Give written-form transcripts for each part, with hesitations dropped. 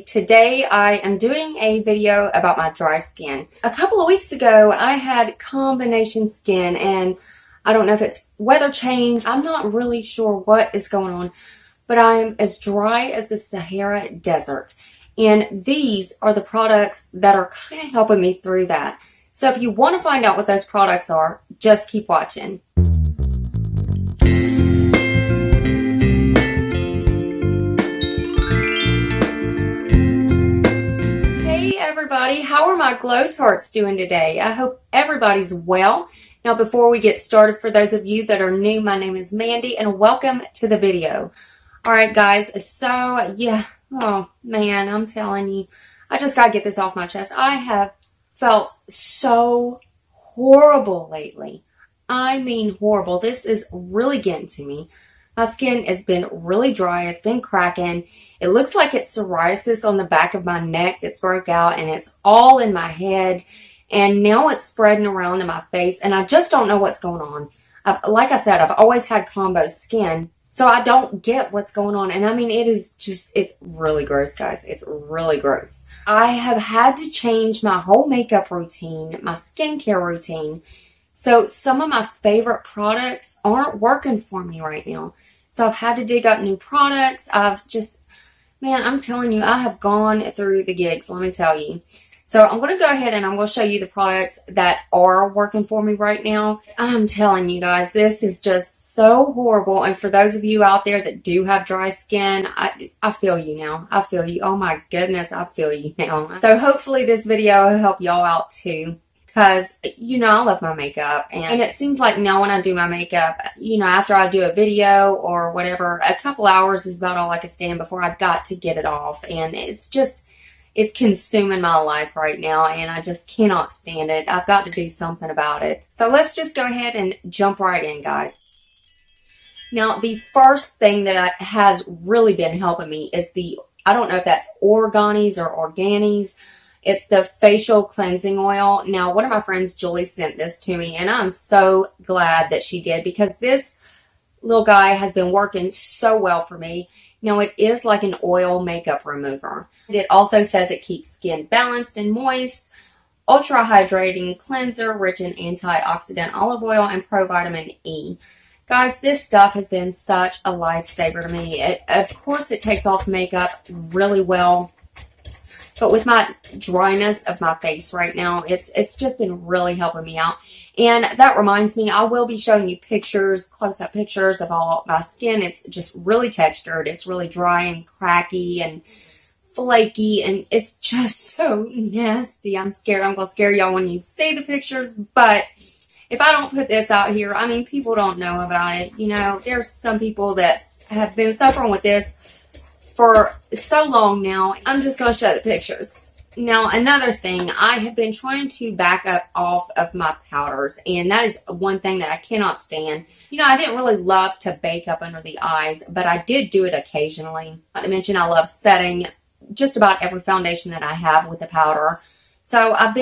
Today I am doing a video about my dry skin. A couple of weeks ago I had combination skin, and I don't know if it's weather change. I'm not really sure what is going on, but I'm as dry as the Sahara Desert. And these are the products that are kind of helping me through that. So if you want to find out what those products are, just keep watching. Hey everybody, how are my Glow Tarts doing today? I hope everybody's well. Now before we get started, for those of you that are new, my name is Mandy and welcome to the video. Alright guys, so yeah, oh man, I'm telling you, I just gotta get this off my chest. I have felt so horrible lately. I mean horrible. This is really getting to me. My skin has been really dry. It's been cracking. It looks like it's psoriasis on the back of my neck that's broke out, and it's all in my head. And now it's spreading around in my face, and I just don't know what's going on. Like I said, I've always had combo skin, so I don't get what's going on. And I mean, it's really gross, guys. It's really gross. I have had to change my whole makeup routine, my skincare routine. So some of my favorite products aren't working for me right now. So I've had to dig up new products. Man, I'm telling you, I have gone through the gigs, let me tell you. So I'm going to go ahead and I'm going to show you the products that are working for me right now. I'm telling you guys, this is just so horrible. And for those of you out there that do have dry skin, I feel you now. I feel you. Oh my goodness, I feel you now. So hopefully this video will help y'all out too. Because, you know, I love my makeup. And it seems like now when I do my makeup, you know, after I do a video or whatever, a couple hours is about all I can stand before I've got to get it off. And it's consuming my life right now. And I just cannot stand it. I've got to do something about it. So let's just go ahead and jump right in, guys. Now, the first thing that has really been helping me is I don't know if that's Organis or Organis. It's the facial cleansing oil. Now, one of my friends, Julie, sent this to me, and I'm so glad that she did because this little guy has been working so well for me. Now, it is like an oil makeup remover. It also says it keeps skin balanced and moist, ultra hydrating cleanser, rich in antioxidant olive oil and provitamin E. Guys, this stuff has been such a lifesaver to me. Of course, it takes off makeup really well. But with my dryness of my face right now, it's just been really helping me out. And that reminds me, I will be showing you pictures, close-up pictures of all my skin. It's just really textured. It's really dry and cracky and flaky, and it's just so nasty. I'm scared. I'm going to scare y'all when you see the pictures, but if I don't put this out here, I mean, people don't know about it. You know, there's some people that have been suffering with this for so long now. I'm just going to show the pictures. Now, another thing, I have been trying to back up off of my powders, and that is one thing that I cannot stand. You know, I didn't really love to bake up under the eyes, but I did do it occasionally. Not to mention, I love setting just about every foundation that I have with the powder. So I've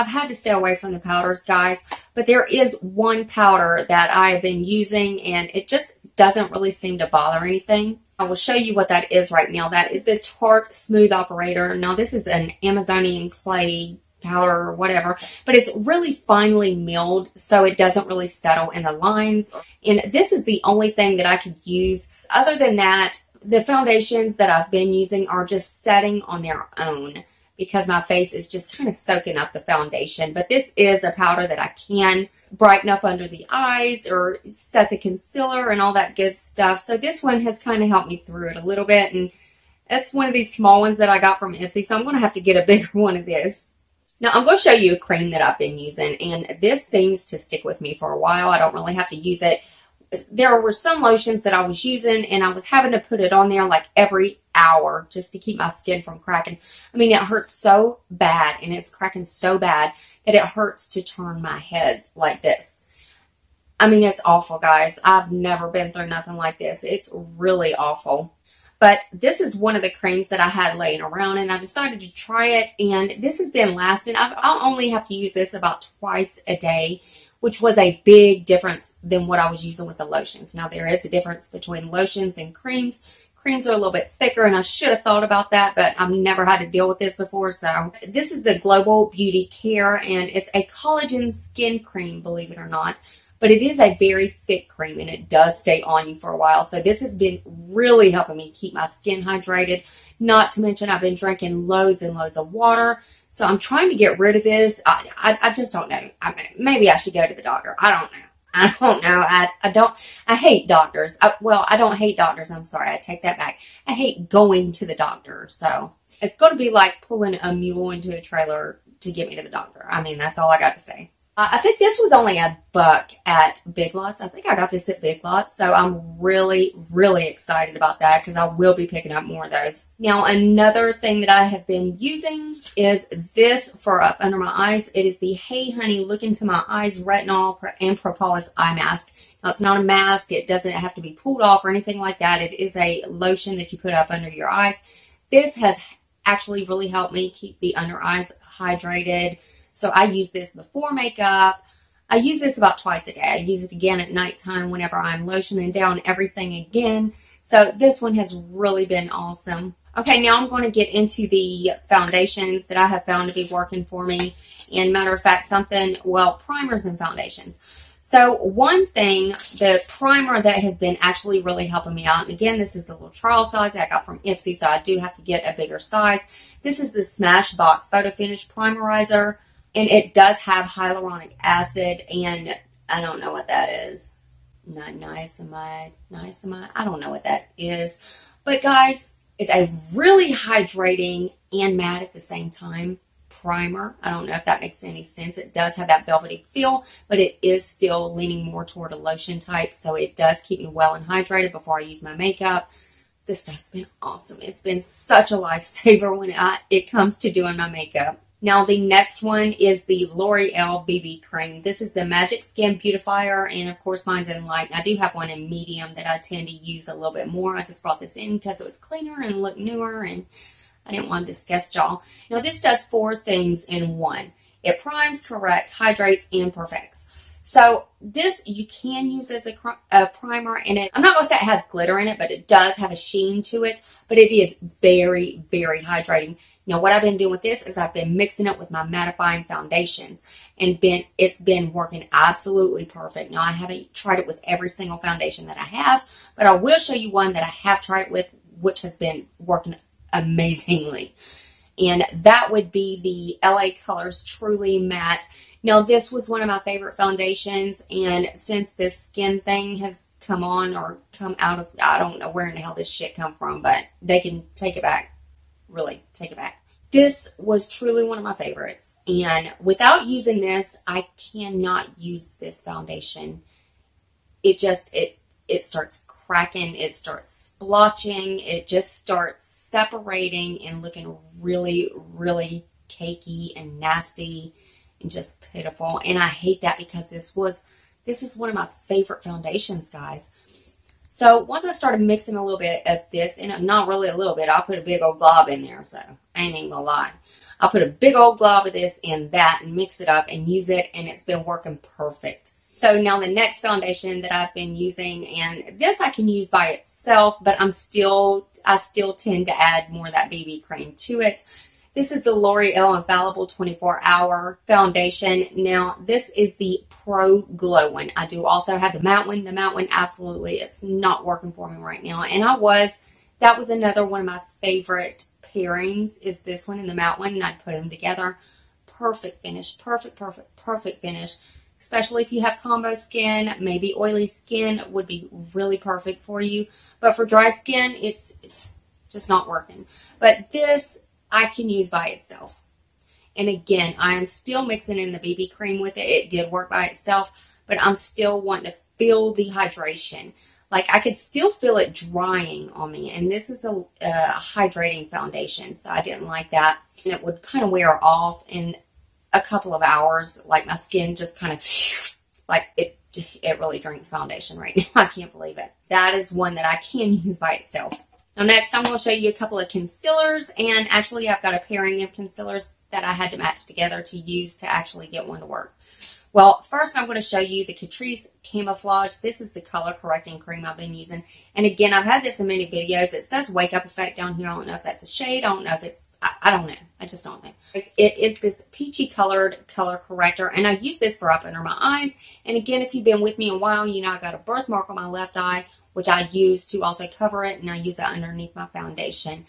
had to stay away from the powders, guys, but there is one powder that I have been using, and it just doesn't really seem to bother anything. I will show you what that is right now. That is the Tarte Smooth Operator. Now, this is an Amazonian clay powder or whatever, but it's really finely milled, so it doesn't really settle in the lines. And this is the only thing that I could use. Other than that, the foundations that I've been using are just setting on their own, because my face is just kind of soaking up the foundation. But this is a powder that I can brighten up under the eyes or set the concealer and all that good stuff. So this one has kind of helped me through it a little bit. And it's one of these small ones that I got from Ipsy, so I'm going to have to get a bigger one of this. Now, I'm going to show you a cream that I've been using, and this seems to stick with me for a while. I don't really have to use it. There were some lotions that I was using, and I was having to put it on there like every hour just to keep my skin from cracking. I mean, it hurts so bad, and it's cracking so bad that it hurts to turn my head like this. I mean, it's awful, guys. I've never been through nothing like this. It's really awful. But this is one of the creams that I had laying around, and I decided to try it, and this has been lasting. I'll only have to use this about twice a day, which was a big difference than what I was using with the lotions. Now, there is a difference between lotions and creams. creams are a little bit thicker, and I should have thought about that, but I've never had to deal with this before. So this is the Global Beauty Care, and it's a collagen skin cream, believe it or not. But it is a very thick cream, and it does stay on you for a while. So this has been really helping me keep my skin hydrated. Not to mention I've been drinking loads and loads of water. So I'm trying to get rid of this. I just don't know. Maybe I should go to the doctor. I don't know. I hate doctors. I don't hate doctors. I'm sorry. I take that back. I hate going to the doctor. So it's going to be like pulling a mule into a trailer to get me to the doctor. I mean, that's all I got to say. I think this was only $1 at Big Lots. I think I got this at Big Lots. So I'm really, really excited about that because I will be picking up more of those. Now, another thing that I have been using is this for up under my eyes. It is the Hey Honey Look Into My Eyes Retinol and Propolis Eye Mask. Now, it's not a mask. It doesn't have to be pulled off or anything like that. It is a lotion that you put up under your eyes. This has actually really helped me keep the under eyes hydrated. So I use this before makeup. I use this about twice a day. I use it again at nighttime whenever I'm lotioning down everything again. So this one has really been awesome. Okay, now I'm going to get into the foundations that I have found to be working for me. And matter of fact, primers and foundations. So one thing, the primer that has been actually really helping me out, and again, this is the little trial size that I got from Ipsy, so I do have to get a bigger size. This is the Smashbox Photo Finish Primerizer. And it does have hyaluronic acid, and I don't know what that is. Niacinamide. I don't know what that is. But guys, it's a really hydrating and matte at the same time primer. I don't know if that makes any sense. It does have that velvety feel, but it is still leaning more toward a lotion type. So it does keep me well and hydrated before I use my makeup. This stuff's been awesome. It's been such a lifesaver when it comes to doing my makeup. Now, the next one is the L'Oreal BB Cream. This is the Magic Skin Beautifier, and of course, mine's in light. I do have one in medium that I tend to use a little bit more. I just brought this in because it was cleaner and looked newer, and I didn't want to disgust y'all. Now, this does 4 things in one. It primes, corrects, hydrates, and perfects. So, this you can use as a primer, and I'm not going to say it has glitter in it, but it does have a sheen to it, but it is very, very hydrating. Now, what I've been doing with this is I've been mixing it with my mattifying foundations, and it's been working absolutely perfect. Now, I haven't tried it with every single foundation that I have, but I will show you one that I have tried it with, which has been working amazingly. And that would be the LA Colors Truly Matte. Now, this was one of my favorite foundations, and since this skin thing has come on or come out of, I don't know where in the hell this shit come from, but they can take it back. Really, take it back. This was truly one of my favorites, and without using this, I cannot use this foundation. It starts cracking, it starts splotching, it just starts separating and looking really, really cakey and nasty and just pitiful. And I hate that because this is one of my favorite foundations, guys. So once I started mixing a little bit of this, and not really a little bit, I'll put a big old glob in there, so I ain't even gonna lie. I'll put a big old glob of this in that and mix it up and use it, and it's been working perfect. So now the next foundation that I've been using, and this I can use by itself, but I still tend to add more of that BB cream to it. This is the L'Oreal Infallible 24-Hour Foundation. Now, this is the Pro Glow one. I do also have the matte one. The matte one, absolutely, it's not working for me right now. And that was another one of my favorite pairings, is this one and the matte one, and I'd put them together. Perfect finish. Perfect finish. Especially if you have combo skin, maybe oily skin would be really perfect for you. But for dry skin, it's just not working. But this I can use by itself. And again, I am still mixing in the BB cream with it. It did work by itself, but I'm still wanting to feel the hydration. Like, I could still feel it drying on me. And this is a hydrating foundation, so I didn't like that. And it would kind of wear off in a couple of hours. Like, my skin just kind of, like, it really drinks foundation right now. I can't believe it. That is one that I can use by itself. Now, next, I'm going to show you a couple of concealers, and actually, I've got a pairing of concealers that I had to match together to use to actually get one to work. Well, first I'm going to show you the Catrice Camouflage. This is the color correcting cream I've been using. And again, I've had this in many videos. It says Wake Up Effect down here. I don't know if that's a shade. I don't know if it's, I don't know. I just don't know. It is this peachy colored color corrector. And I use this for up under my eyes. And again, if you've been with me a while, you know I got a birthmark on my left eye, which I use to also cover it. And I use it underneath my foundation.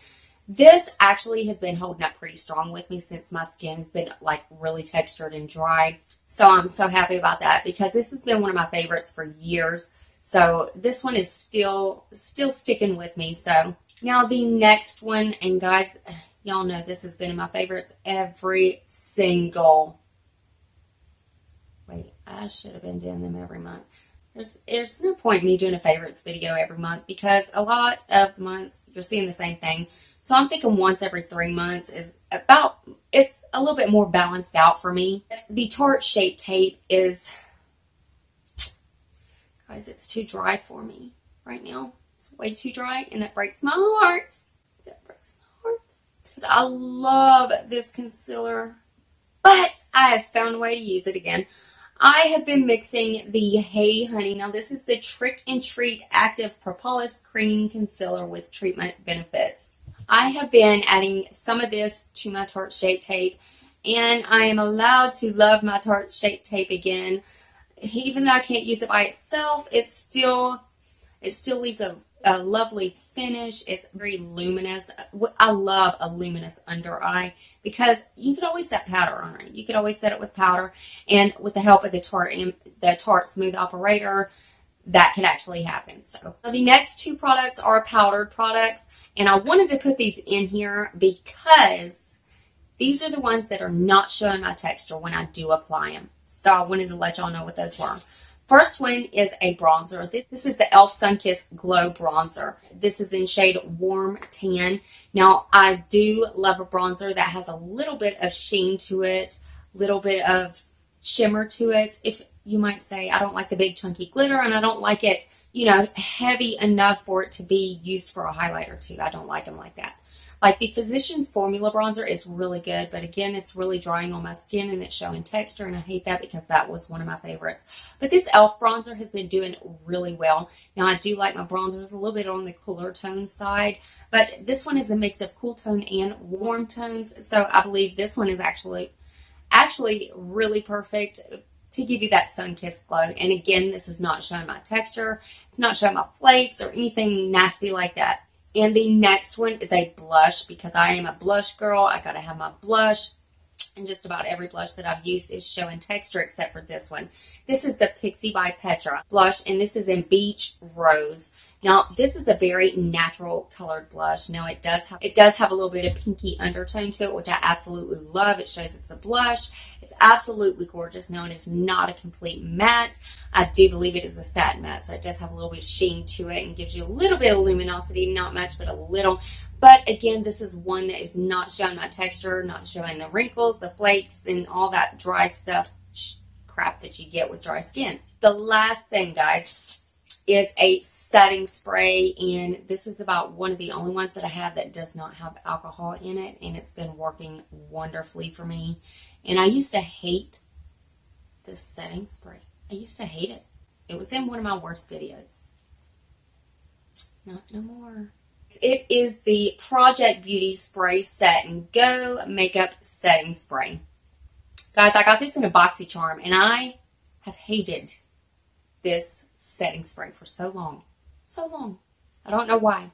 This actually has been holding up pretty strong with me since my skin has been like really textured and dry. So I'm so happy about that because this has been one of my favorites for years. So this one is still sticking with me. So now the next one, and guys, y'all know this has been in my favorites every single, wait, I should have been doing them every month. There's no point in me doing a favorites video every month because a lot of the months you're seeing the same thing. So I'm thinking once every 3 months is about, it's a little bit more balanced out for me. The Tarte Shape Tape is, guys, it's too dry for me right now. It's way too dry and that breaks my heart. That breaks my heart. Because I love this concealer, but I have found a way to use it again. I have been mixing the Hey Honey. Now this is the Trick and Treat Active Propolis Cream Concealer with Treatment Benefits. I have been adding some of this to my Tarte Shape Tape, and I am allowed to love my Tarte Shape Tape again. Even though I can't use it by itself, it still leaves a lovely finish. It's very luminous. I love a luminous under eye because you could always set powder on it. You could always set it with powder, and with the help of the Tarte Smooth Operator, that can actually happen. So the next two products are powdered products. And I wanted to put these in here because these are the ones that are not showing my texture when I do apply them. So I wanted to let y'all know what those were. First one is a bronzer. This is the e.l.f. Sunkissed Glow Bronzer. This is in shade Warm Tan. Now, I do love a bronzer that has a little bit of sheen to it, little bit of shimmer to it. If you might say, I don't like the big chunky glitter and I don't like it, you know, heavy enough for it to be used for a highlighter too. I don't like them like that. Like the Physicians Formula Bronzer is really good, but again, it's really drying on my skin and it's showing texture, and I hate that because that was one of my favorites. But this e.l.f. bronzer has been doing really well. Now, I do like my bronzers a little bit on the cooler tone side, but this one is a mix of cool tone and warm tones, so I believe this one is actually really perfect to give you that sun-kissed glow. And again, this is not showing my texture. It's not showing my flakes or anything nasty like that. And the next one is a blush because I am a blush girl. I gotta have my blush. And just about every blush that I've used is showing texture except for this one. This is the Pixie by Petra blush, and this is in Beach Rose. Now, this is a very natural colored blush. Now, it does have a little bit of pinky undertone to it, which I absolutely love. It shows it's a blush. It's absolutely gorgeous. Now, it is not a complete matte. I do believe it is a satin matte, so it does have a little bit of sheen to it and gives you a little bit of luminosity. Not much, but a little. But again, this is one that is not showing my texture, not showing the wrinkles, the flakes, and all that dry stuff crap that you get with dry skin. The last thing, guys, is a setting spray, and this is about one of the only ones that I have that does not have alcohol in it, and it's been working wonderfully for me. And I used to hate this setting spray. I used to hate it. It was in one of my worst videos. Not no more. It is the Project Beauty Spray Set and Go Makeup Setting Spray. Guys, I got this in a BoxyCharm, and I have hated this setting spray for so long. So long. I don't know why.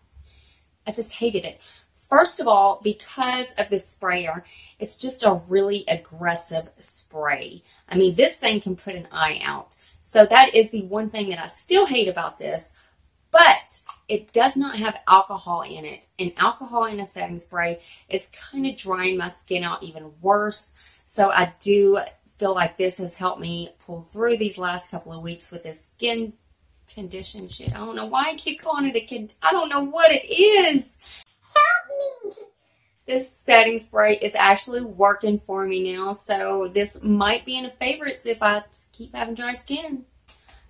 I just hated it. First of all, because of this sprayer, it's just a really aggressive spray. I mean, this thing can put an eye out. So that is the one thing that I still hate about this. But it does not have alcohol in it. And alcohol in a setting spray is kind of drying my skin out even worse. So I do feel like this has helped me pull through these last couple of weeks with this skin condition shit. I don't know why I keep calling it I don't know what it is. Help me. This setting spray is actually working for me now. So this might be in the favorites if I keep having dry skin.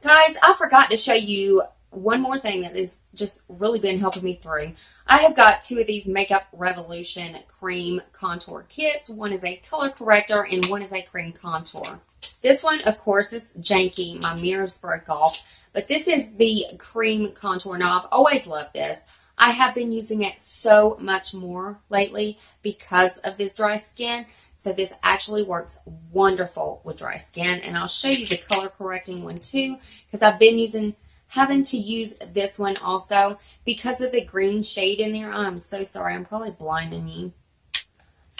Guys, I forgot to show you one more thing that has just really been helping me through. I have got two of these Makeup Revolution cream contour kits. One is a color corrector and one is a cream contour. This one, of course, it's janky. My mirrors broke off. But this is the cream contour. Now, I've always loved this. I have been using it so much more lately because of this dry skin. So this actually works wonderful with dry skin. And I'll show you the color correcting one too, because I've been having to use this one also because of the green shade in there. I'm so sorry. I'm probably blinding you.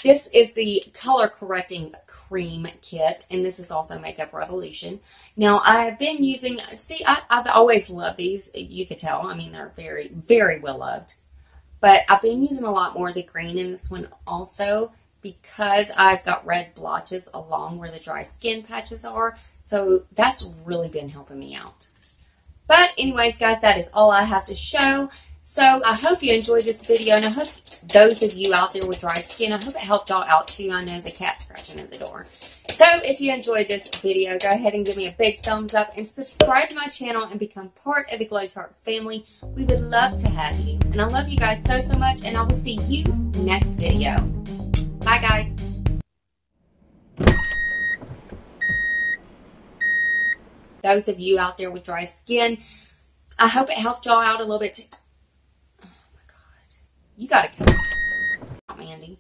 This is the color correcting cream kit, and this is also Makeup Revolution. Now, I've been using, I've always loved these. You could tell. I mean, they're very, very well loved. But I've been using a lot more of the green in this one also because I've got red blotches along where the dry skin patches are. So that's really been helping me out. But anyways, guys, that is all I have to show. So I hope you enjoyed this video, and I hope those of you out there with dry skin, I hope it helped y'all out too. I know the cat's scratching at the door. So if you enjoyed this video, go ahead and give me a big thumbs up and subscribe to my channel and become part of the Glow Tart family. We would love to have you. And I love you guys so, so much, and I will see you next video. Bye, guys. Those of you out there with dry skin, I hope it helped y'all out a little bit too. You got to come out, Mandy.